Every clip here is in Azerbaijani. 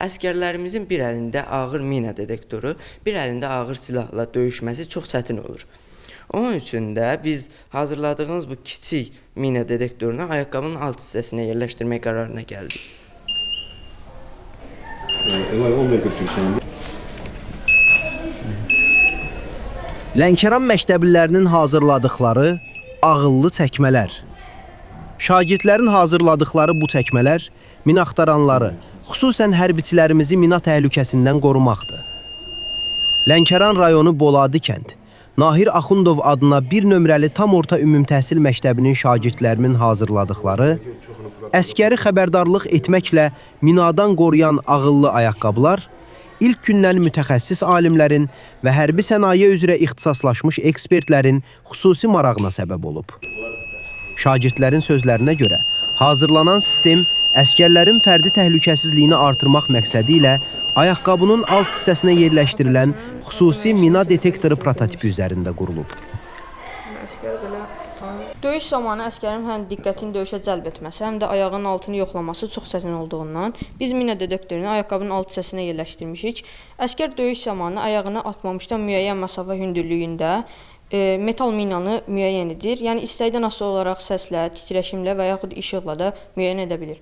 Əskərlərimizin bir əlində ağır mina detektoru, bir əlində ağır silahla döyüşməsi çox çətin olur. Onun üçün də biz hazırladığımız bu kiçik mina detektorunu ayaqqabının alt hissəsinə yerləşdirmək qərarına gəldik. Lənkəran məktəblilərinin hazırladıkları ağıllı çəkmələr. Şagirdlərin hazırladıkları bu çəkmələr mina axtaranları, xüsusən hərbiçilərimizi mina təhlükəsindən qorumaqdır. Lənkəran rayonu Boladi kənd, Nahir Axundov adına bir nömrəli tam orta ümumi təhsil məktəbinin şagirdlərinin hazırladıkları, əskəri xəbərdarlıq etməklə minadan qoruyan ağıllı ayaqqabılar, ilk gündən mütəxəssis alimlərin və hərbi sənaye üzrə ixtisaslaşmış ekspertlərin xüsusi marağına səbəb olub. Şagirdlərin sözlərinə görə, hazırlanan sistem əskərlərin fərdi təhlükəsizliyini artırmaq məqsədi ilə ayaqqabının alt hissəsinə yerləşdirilən xüsusi mina detektoru prototipi üzərində qurulub. Döyüş zamanı əskərin həm diqqətini döyüşə cəlb etməsi, həm də ayağının altını yoxlaması çox çətin olduğundan biz mina detektorunu ayaqqabının alt hissəsinə yerləşdirmişik. Əskər döyüş zamanı ayağını atmamışdan müəyyən məsafə hündürlüyündə metal minanı müəyyən edir. Yəni istəkdən asılı olaraq səslə, titrəşimlə və yaxud işıqla da müəyyən edə bilir.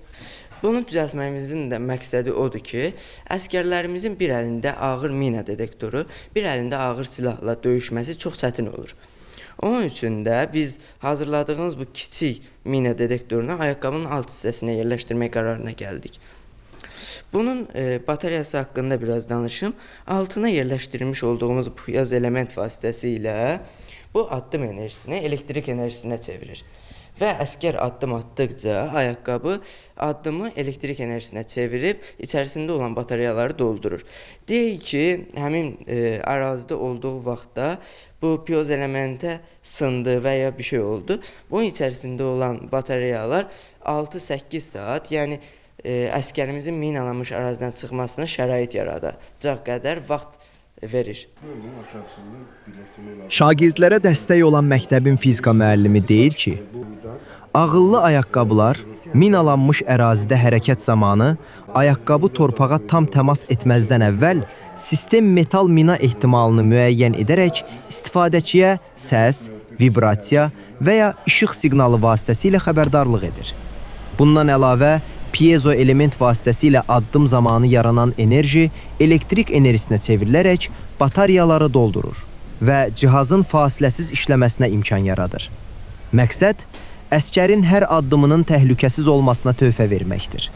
Bunu düzəltməyimizin də məqsədi odur ki, əskərlərimizin bir əlində ağır mina detektoru, bir əlində ağır silahla döyüşməsi çox çətin olur. Onun üçün də biz hazırladığımız bu kiçik mina detektorunu ayaqqabının alt hissəsinə yerləşdirmək qərarına gəldik. Bunun batareyası haqqında biraz danışım. Altına yerləşdirilmiş olduğumuz bu yaz element vasitəsilə bu addım enerjisini elektrik enerjisinə çevirir. Və əskər addım atdıqca ayaqqabı addımı elektrik enerjisinə çevirib içərisində olan batareyaları doldurur. Deyək ki, həmin ərazidə olduğu vaxtda bu piyoz elementə sındı və ya bir şey oldu. Bunun içərisində olan batareyalar 6-8 saat, yəni əskərimizin minalanmış ərazidən çıxmasına şərait yaradacaq qədər vaxt verir. Şagirdlərə dəstək olan məktəbin fizika müəllimi deyir ki, ağıllı ayaqqabılar minalanmış ərazidə hərəkət zamanı ayaqqabı torpağa tam təmas etməzdən əvvəl sistem metal mina ehtimalını müəyyən edərək istifadəçiyə səs, vibrasiya və ya işıq siqnalı vasitəsilə xəbərdarlıq edir. Bundan əlavə, piezo element vasitəsilə addım zamanı yaranan enerji elektrik enerjisinə çevrilərək batareyaları doldurur və cihazın fasiləsiz işləməsinə imkan yaradır. Məqsəd, əskərin hər addımının təhlükəsiz olmasına töhfə verməkdir.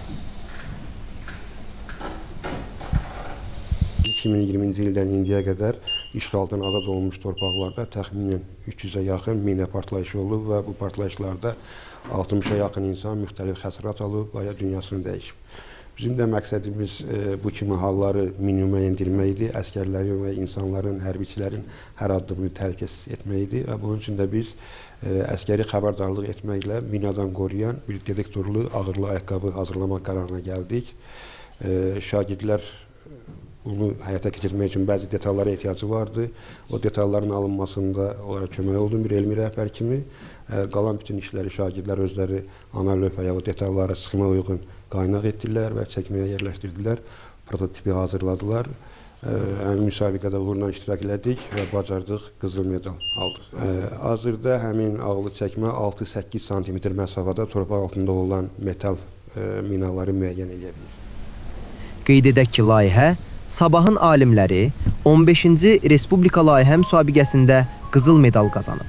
2020-ci ildən indiyə qədər işğaldan azad olunmuş torpaqlarda təxminən 300-ə yaxın mina partlayışı olub və bu partlayışlarda 60-a yaxın insan müxtəlif xəsarət alıb və ya dünyasını dəyişib. Bizim də məqsədimiz bu kimi halları minimuma endirməkdir, əskərlərin və insanların, hərbiçilərin hər addımını təhlükəsiz etməkdir və bunun üçün də biz əskəri xəbərdarlıq etməklə minadan qoruyan bir detektorlu ağırlı ayaqqabı hazırlamaq qərarına gəldik. Şagirdlər bunu həyata keçirmək üçün bəzi detallara ehtiyacı vardı. O detalların alınmasında onlara kömək oldum bir elmi rəhbər kimi. Qalan bütün işləri şagirdlər özləri ana lövhəyə, o detallara sıxıma uyğun qaynaq etdilər və çəkməyə yerləşdirdilər. Prototipi hazırladılar. Müsabiqədə uğurla iştirak elədik və bacardıq, qızıl medal aldıq. Hazırda həmin ağırlı çəkmə 6-8 sm məsafədə torpaq altında olan metal minaları müəyyən edə bilir. Qeyd edək ki, layihə Sabahın alimləri 15-ci Respublika layihə müsabiqəsində qızıl medal qazanıb.